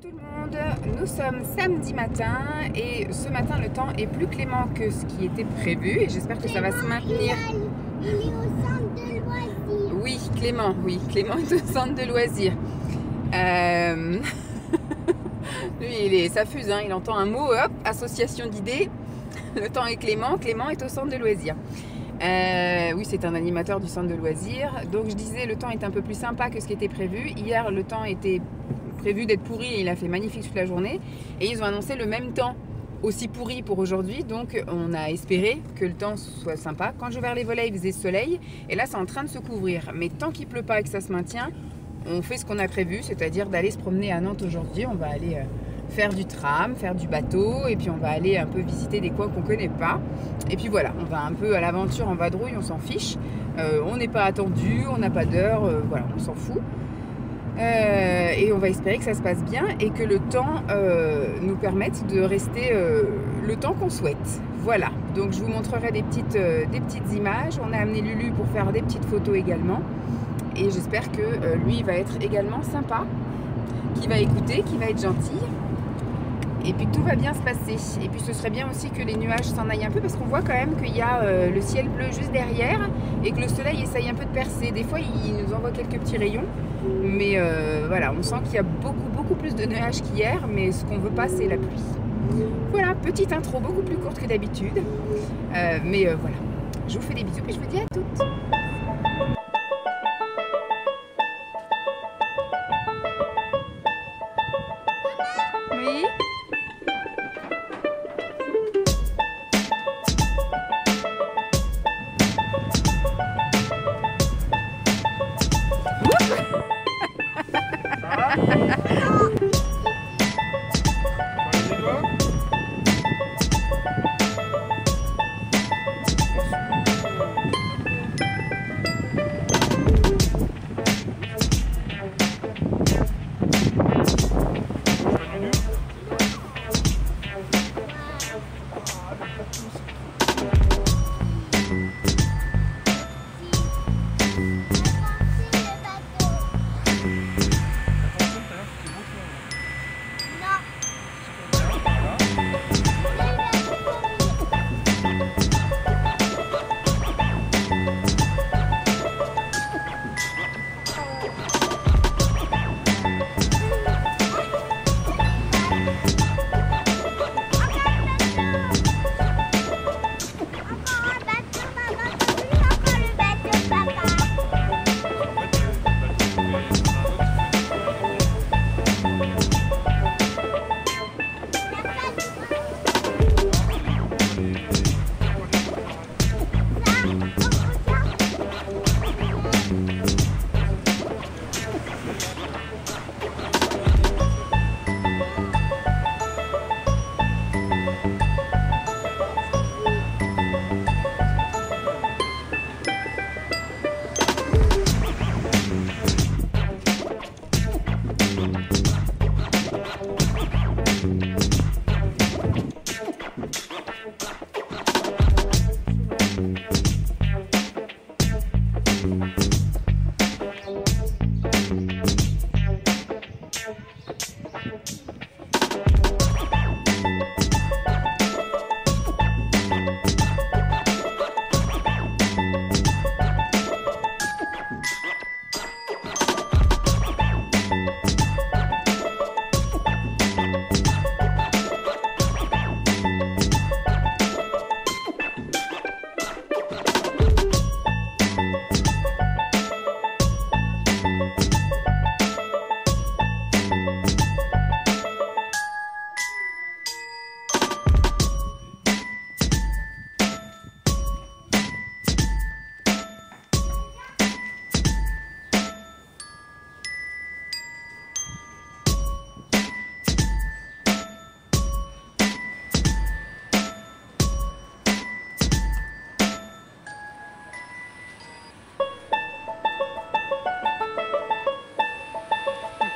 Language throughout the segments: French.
tout le monde, nous sommes samedi matin et ce matin le temps est plus clément que ce qui était prévu et j'espère que ça va se maintenir. Il est au centre de loisirs. Oui, Clément est au centre de loisirs. Lui, ça fuse, hein, il entend un mot, hop, association d'idées. Le temps est Clément est au centre de loisirs. Oui, c'est un animateur du centre de loisirs. Donc je disais, le temps est un peu plus sympa que ce qui était prévu. Hier, le temps était prévu d'être pourri et il a fait magnifique toute la journée. Et ils ont annoncé le même temps aussi pourri pour aujourd'hui. Donc on a espéré que le temps soit sympa. Quand j'ai ouvert les volets, il faisait soleil. Et là, c'est en train de se couvrir. Mais tant qu'il pleut pas et que ça se maintient, on fait ce qu'on a prévu, c'est-à-dire d'aller se promener à Nantes aujourd'hui. On va aller faire du tram, faire du bateau, et puis on va aller un peu visiter des coins qu'on ne connaît pas. Et puis voilà, on va un peu à l'aventure en vadrouille, on s'en fiche. On n'est pas attendu, on n'a pas d'heure, voilà, on s'en fout. Et on va espérer que ça se passe bien et que le temps nous permette de rester le temps qu'on souhaite. Voilà, donc je vous montrerai des petites images. On a amené Lulu pour faire des petites photos également. Et j'espère que lui va être également sympa, qu'il va écouter, qu'il va être gentil. Et puis que tout va bien se passer. Et puis ce serait bien aussi que les nuages s'en aillent un peu parce qu'on voit quand même qu'il y a le ciel bleu juste derrière et que le soleil essaye un peu de percer. Des fois il nous envoie quelques petits rayons. Mais voilà, on sent qu'il y a beaucoup plus de nuages qu'hier. Mais ce qu'on veut pas, c'est la pluie. Voilà, petite intro beaucoup plus courte que d'habitude. Mais voilà, je vous fais des bisous et je vous dis à toutes. Oui.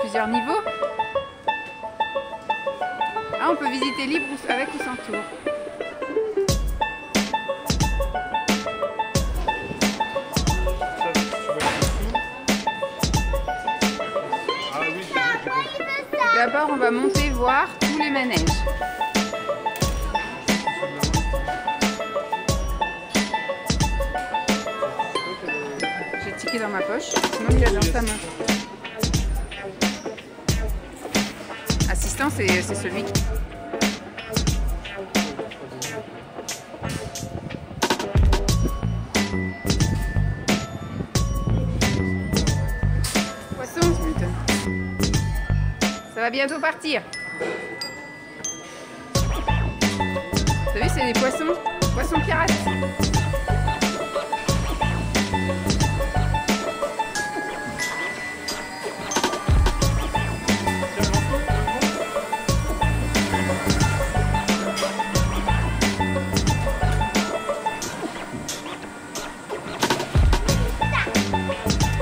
Plusieurs niveaux. Ah, on peut visiter libre avec ou sans tour. Moi, il veut ça. D'abord, on va monter voir tous les manèges. J'ai le ticket dans ma poche, sinon il est dans sa main. Assistant, c'est celui qui... Poisson, ça va bientôt partir. T'as vu, c'est des poissons pirates.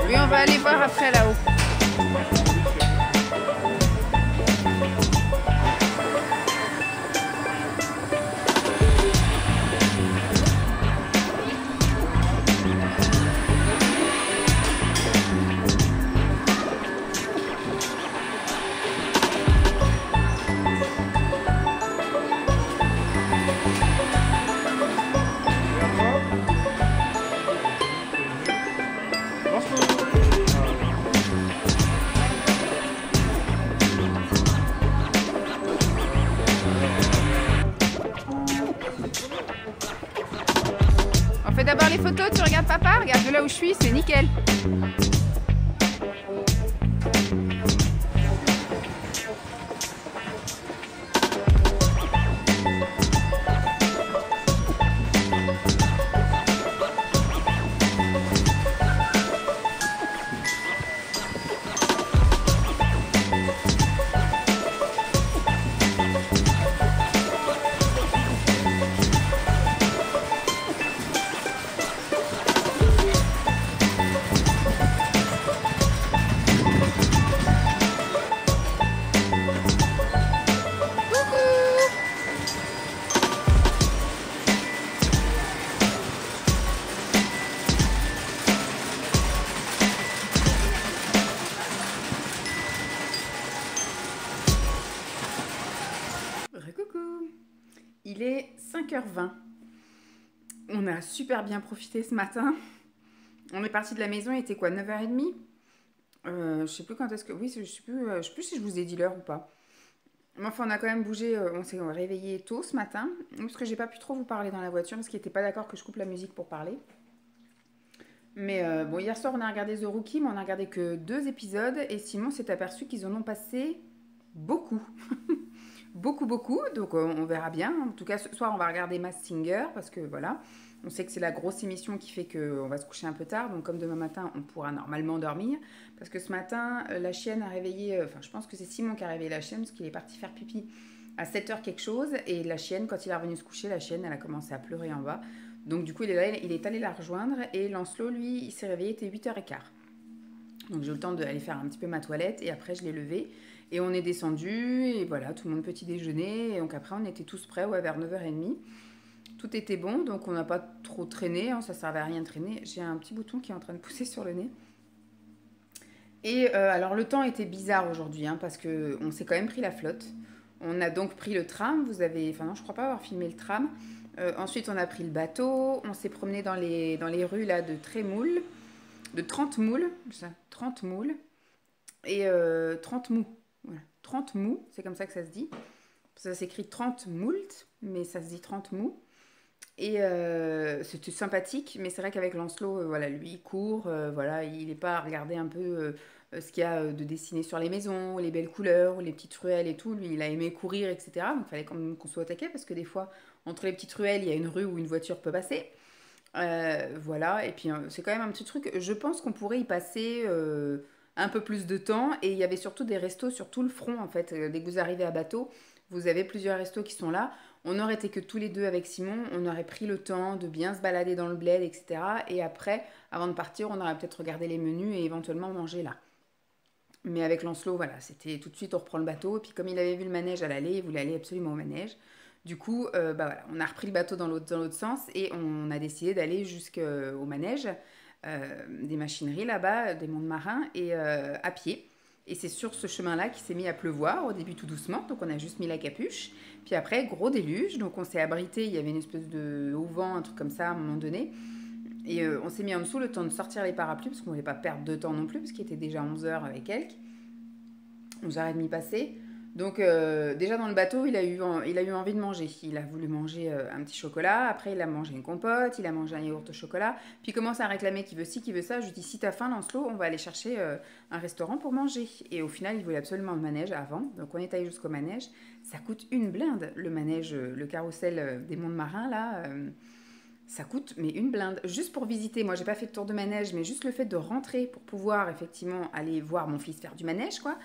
Oui, on va aller voir après là-haut. On fait d'abord les photos, tu regardes papa, regarde de là où je suis, c'est nickel. Coucou. Il est 5h20. On a super bien profité ce matin. On est parti de la maison, il était quoi, 9h30 ? Je sais plus quand est-ce que... Oui, je sais plus si je vous ai dit l'heure ou pas. Mais enfin, on a quand même bougé, on s'est réveillé tôt ce matin. Parce que j'ai pas pu trop vous parler dans la voiture, parce qu'il n'était pas d'accord que je coupe la musique pour parler. Mais bon, hier soir, on a regardé The Rookie, mais on a regardé que 2 épisodes. Et Simon s'est aperçu qu'ils en ont passé beaucoup. Beaucoup. Donc, on verra bien. En tout cas, ce soir, on va regarder Masked Singer, parce que voilà, on sait que c'est la grosse émission qui fait qu'on va se coucher un peu tard. Donc, comme demain matin, on pourra normalement dormir. Parce que ce matin, la chienne a réveillé... Enfin, je pense que c'est Simon qui a réveillé la chienne, parce qu'il est parti faire pipi à 7h quelque chose. Et la chienne, quand il est revenu se coucher, la chienne, elle a commencé à pleurer en bas. Donc, du coup, il est allé la rejoindre. Et Lancelot, lui, il s'est réveillé, il était 8h15. Donc, j'ai eu le temps d'aller faire un petit peu ma toilette. Et après, je l'ai levé. Et on est descendu. Et voilà, tout le monde petit déjeuner. Et donc, après, on était tous prêts, ouais, vers 9h30. Tout était bon. Donc, on n'a pas trop traîné. Hein, ça ne servait à rien de traîner. J'ai un petit bouton qui est en train de pousser sur le nez. Et alors, le temps était bizarre aujourd'hui. Hein, parce qu'on s'est quand même pris la flotte. On a donc pris le tram. Vous avez... Enfin, non, je ne crois pas avoir filmé le tram. Ensuite, on a pris le bateau. On s'est promené dans les rues là, de Trémoule. De 30 moules. 30 moules. Et 30 mous. Voilà. 30 mous, c'est comme ça que ça se dit. Ça s'écrit 30 moult, mais ça se dit 30 mous. Et c'était sympathique, mais c'est vrai qu'avec Lancelot, voilà, lui, il court. Voilà, il n'est pas à regarder un peu ce qu'il y a de dessiné sur les maisons, les belles couleurs, les petites ruelles et tout. Lui, il a aimé courir, etc. Donc, il fallait quand même qu'on soit au taquet, parce que des fois, entre les petites ruelles, il y a une rue où une voiture peut passer. Voilà, et puis c'est quand même un petit truc. Je pense qu'on pourrait y passer un peu plus de temps. Et il y avait surtout des restos sur tout le front, en fait. Dès que vous arrivez à bateau, vous avez plusieurs restos qui sont là. On n'aurait été que tous les deux avec Simon. On aurait pris le temps de bien se balader dans le bled, etc. Et après, avant de partir, on aurait peut-être regardé les menus et éventuellement mangé là. Mais avec Lancelot, voilà, c'était tout de suite, on reprend le bateau. Et puis comme il avait vu le manège à l'aller, il voulait aller absolument au manège. Du coup, voilà, on a repris le bateau dans l'autre sens et on a décidé d'aller jusqu'au manège des machineries là-bas, des mondes marins, et à pied. Et c'est sur ce chemin-là qu'il s'est mis à pleuvoir, au début tout doucement, donc on a juste mis la capuche. Puis après, gros déluge, donc on s'est abrité, il y avait une espèce de haut-vent, un truc comme ça à un moment donné. Et on s'est mis en dessous le temps de sortir les parapluies, parce qu'on ne voulait pas perdre de temps non plus, parce qu'il était déjà 11h avec quelques, 11h30 passées. Donc déjà dans le bateau, il a eu envie de manger. Il a voulu manger un petit chocolat, après il a mangé une compote, il a mangé un yaourt au chocolat, puis il commence à réclamer qu'il veut ci, qu'il veut ça. Je lui dis si t'as faim Lancelot, on va aller chercher un restaurant pour manger. Et au final, il voulait absolument le manège avant, donc on est allé jusqu'au manège. Ça coûte une blinde, le manège, le carrousel des mondes marins là. Ça coûte mais une blinde. Juste pour visiter, moi j'ai pas fait de tour de manège, mais juste le fait de rentrer pour pouvoir effectivement aller voir mon fils faire du manège, quoi.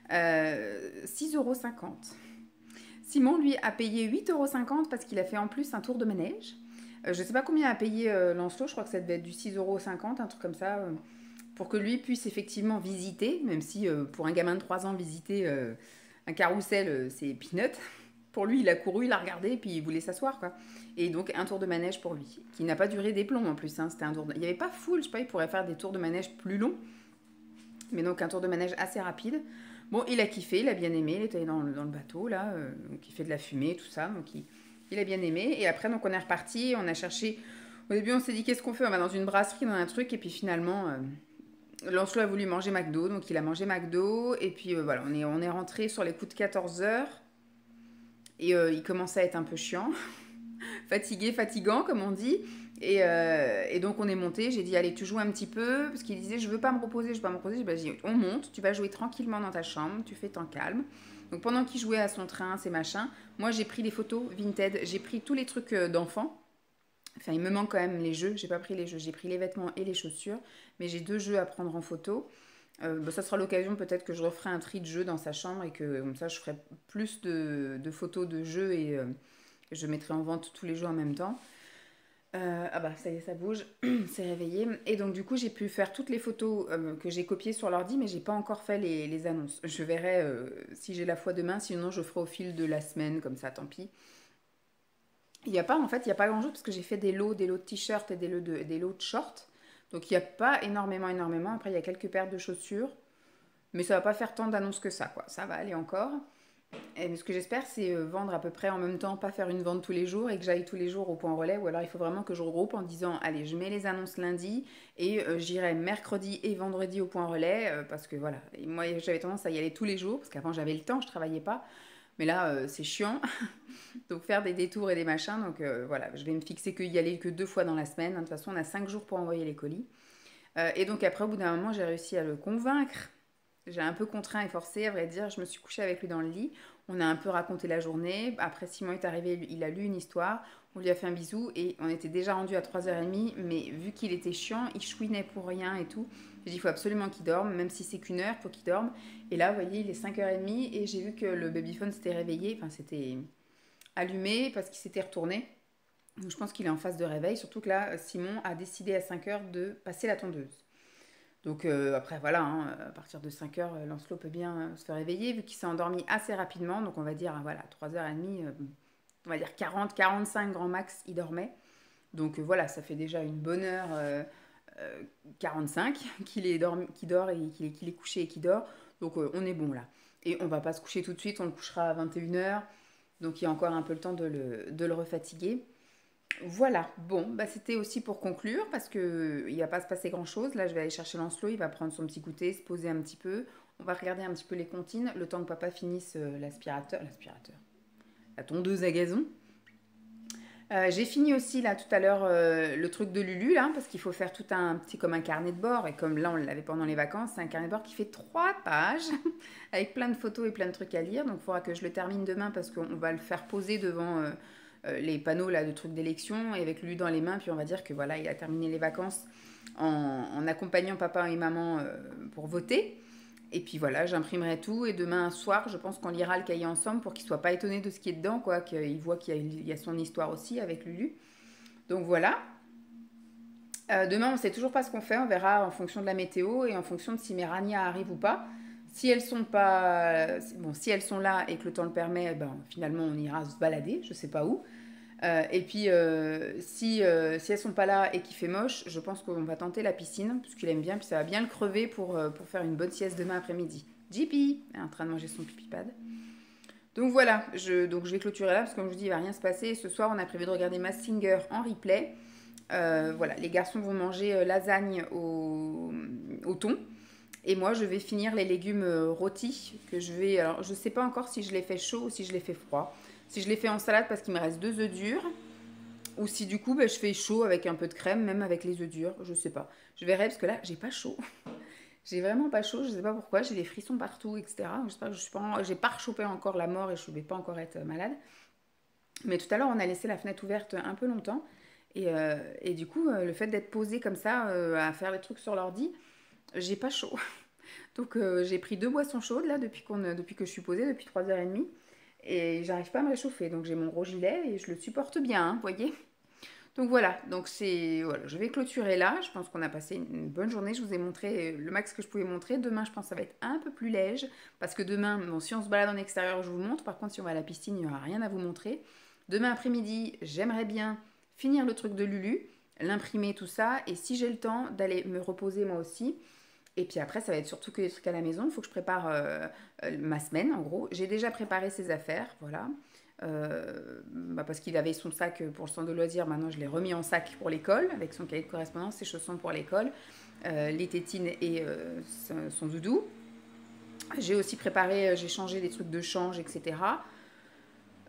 6,50 €. Simon, lui, a payé 8,50 € parce qu'il a fait en plus un tour de manège. Je sais pas combien a payé Lancelot, je crois que ça devait être du 6,50 €, un truc comme ça, pour que lui puisse effectivement visiter, même si pour un gamin de 3 ans, visiter un carrousel, c'est peanut. Pour lui, il a couru, il a regardé, puis il voulait s'asseoir, quoi. Et donc, un tour de manège pour lui, qui n'a pas duré des plombs en plus. Hein. C'était un tour Il n'y avait pas full, je sais pas, il pourrait faire des tours de manège plus longs. Mais donc, un tour de manège assez rapide. Bon, il a kiffé, il a bien aimé, il était dans le bateau, là, donc il fait de la fumée, tout ça, donc il a bien aimé. Et après, donc on est reparti, on a cherché... Au début, on s'est dit, qu'est-ce qu'on fait? On va dans une brasserie, dans un truc, et puis finalement... Lancelot a voulu manger McDo, donc il a mangé McDo, et puis voilà, on est rentré sur les coups de 14h, et il commençait à être un peu chiant, fatigant comme on dit, et donc on est monté, j'ai dit allez tu joues un petit peu, parce qu'il disait je veux pas me reposer, j'ai dit on monte, tu vas jouer tranquillement dans ta chambre, tu fais ton calme. Donc pendant qu'il jouait à son train, ses machins, moi j'ai pris les photos Vinted, j'ai pris tous les trucs d'enfants. Enfin, il me manque quand même les jeux. J'ai pas pris les jeux, j'ai pris les vêtements et les chaussures. Mais j'ai 2 jeux à prendre en photo. Ça sera l'occasion peut-être que je referai un tri de jeux dans sa chambre et que comme ça je ferai plus de photos de jeux et je mettrai en vente tous les jeux en même temps. Ah bah ça y est, ça bouge, c'est réveillé. Et donc du coup j'ai pu faire toutes les photos que j'ai copiées sur l'ordi, mais j'ai pas encore fait les annonces. Je verrai si j'ai la foi demain, sinon je ferai au fil de la semaine, comme ça tant pis. Il n'y a pas, en fait, il n'y a pas grand-chose parce que j'ai fait des lots de t-shirts et des lots de shorts. Donc il n'y a pas énormément. Après, il y a quelques paires de chaussures. Mais ça va pas faire tant d'annonces que ça, quoi. Ça va aller encore. Et ce que j'espère, c'est vendre à peu près en même temps, pas faire une vente tous les jours et que j'aille tous les jours au point relais. Ou alors il faut vraiment que je regroupe en disant, allez, je mets les annonces lundi et j'irai mercredi et vendredi au point relais. Parce que voilà, et moi j'avais tendance à y aller tous les jours parce qu'avant j'avais le temps, je travaillais pas. Mais là, c'est chiant. Donc faire des détours et des machins. Donc voilà, je vais me fixer qu'il y aller que 2 fois dans la semaine. De toute façon, on a 5 jours pour envoyer les colis. Et donc après, au bout d'un moment, j'ai réussi à le convaincre. J'ai un peu contraint et forcé, à vrai dire. Je me suis couchée avec lui dans le lit. On a un peu raconté la journée. Après, Simon est arrivé, il a lu une histoire. On lui a fait un bisou et on était déjà rendu à 3h30. Mais vu qu'il était chiant, il chouinait pour rien et tout. J'ai dit, il faut absolument qu'il dorme, même si c'est qu'une heure, il faut qu'il dorme. Et là, vous voyez, il est 5h30 et j'ai vu que le babyphone s'était réveillé. Enfin, c'était allumé parce qu'il s'était retourné. Donc, je pense qu'il est en phase de réveil. Surtout que là, Simon a décidé à 5h de passer la tondeuse. Donc après voilà, hein, à partir de 5h, Lancelot peut bien se faire réveiller vu qu'il s'est endormi assez rapidement. Donc on va dire voilà, 3h30, on va dire 40, 45 grand max, il dormait. Donc voilà, ça fait déjà une bonne heure 45 qu'il dort et qu'il est couché et qu'il dort. Donc on est bon là. Et on va pas se coucher tout de suite, on le couchera à 21h. Donc il y a encore un peu le temps de le refatiguer. Voilà, bon, bah c'était aussi pour conclure parce que il va pas se passer grand-chose. Là, je vais aller chercher Lancelot, il va prendre son petit goûter, se poser un petit peu. On va regarder un petit peu les comptines, le temps que papa finisse la tondeuse à gazon. J'ai fini aussi là tout à l'heure le truc de Lulu là, parce qu'il faut faire tout un petit comme un carnet de bord. Et comme là on l'avait pendant les vacances, c'est un carnet de bord qui fait 3 pages avec plein de photos et plein de trucs à lire. Donc il faudra que je le termine demain parce qu'on va le faire poser devant les panneaux là de trucs d'élection et avec Lulu dans les mains. Puis on va dire que voilà, il a terminé les vacances en accompagnant papa et maman pour voter. Et puis voilà, j'imprimerai tout et demain soir, je pense qu'on lira le cahier ensemble pour qu'il soit pas étonné de ce qui est dedans, quoi, qu'il voit qu'il y a son histoire aussi avec Lulu. Donc voilà. Demain, on ne sait toujours pas ce qu'on fait, on verra en fonction de la météo et en fonction de si mes ranias arrivent ou pas. Si elles sont pas, bon, si elles sont là et que le temps le permet, ben, finalement on ira se balader, je sais pas où. Et puis si elles sont pas là et qu'il fait moche, je pense qu'on va tenter la piscine, puisqu'il aime bien, puis ça va bien le crever pour faire une bonne sieste demain après-midi. JP est en train de manger son pipi pad. Donc voilà, je vais clôturer là parce que comme je vous dis, il va rien se passer. Ce soir, on a prévu de regarder Masked Singer en replay. Voilà, les garçons vont manger lasagne au thon. Et moi, je vais finir les légumes rôtis que je vais... Alors, je ne sais pas encore si je les fais chaud ou si je les fais froid. Si je les fais en salade parce qu'il me reste 2 œufs durs. Ou si du coup, ben, je fais chaud avec un peu de crème, même avec les œufs durs. Je sais pas. Je verrai parce que là, j'ai pas chaud. J'ai vraiment pas chaud. Je sais pas pourquoi. J'ai des frissons partout, etc. J'espère que je suis pas... J'ai pas rechopé encore la mort et je vais pas encore être malade. Mais tout à l'heure, on a laissé la fenêtre ouverte un peu longtemps. Et du coup, le fait d'être posé comme ça, à faire les trucs sur l'ordi, j'ai pas chaud. Donc j'ai pris 2 boissons chaudes là depuis que je suis posée, depuis 3h30. Et j'arrive pas à me réchauffer. Donc j'ai mon gros gilet et je le supporte bien, hein, vous voyez. Donc voilà, voilà, je vais clôturer là. Je pense qu'on a passé une bonne journée. Je vous ai montré le max que je pouvais montrer. Demain, je pense que ça va être un peu plus léger. Parce que demain, bon, si on se balade en extérieur, je vous montre. Par contre, si on va à la piscine, il n'y aura rien à vous montrer. Demain après-midi, j'aimerais bien finir le truc de Lulu, l'imprimer, tout ça. Et si j'ai le temps d'aller me reposer moi aussi. Et puis après, ça va être surtout que des trucs à la maison. Il faut que je prépare ma semaine, en gros. J'ai déjà préparé ses affaires, voilà. Parce qu'il avait son sac pour le centre de loisirs. Maintenant, je l'ai remis en sac pour l'école, avec son cahier de correspondance, ses chaussons pour l'école, les tétines et son doudou. J'ai aussi préparé, j'ai changé des trucs de change, etc.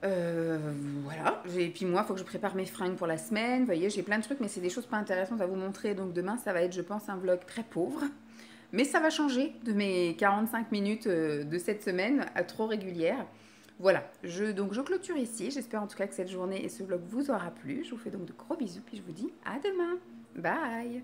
Voilà. Et puis moi, il faut que je prépare mes fringues pour la semaine. Vous voyez, j'ai plein de trucs, mais c'est des choses pas intéressantes à vous montrer. Donc demain, ça va être, je pense, un vlog très pauvre. Mais ça va changer de mes 45 minutes de cette semaine à trop régulière. Voilà, donc je clôture ici. J'espère en tout cas que cette journée et ce vlog vous aura plu. Je vous fais donc de gros bisous, puis je vous dis à demain. Bye!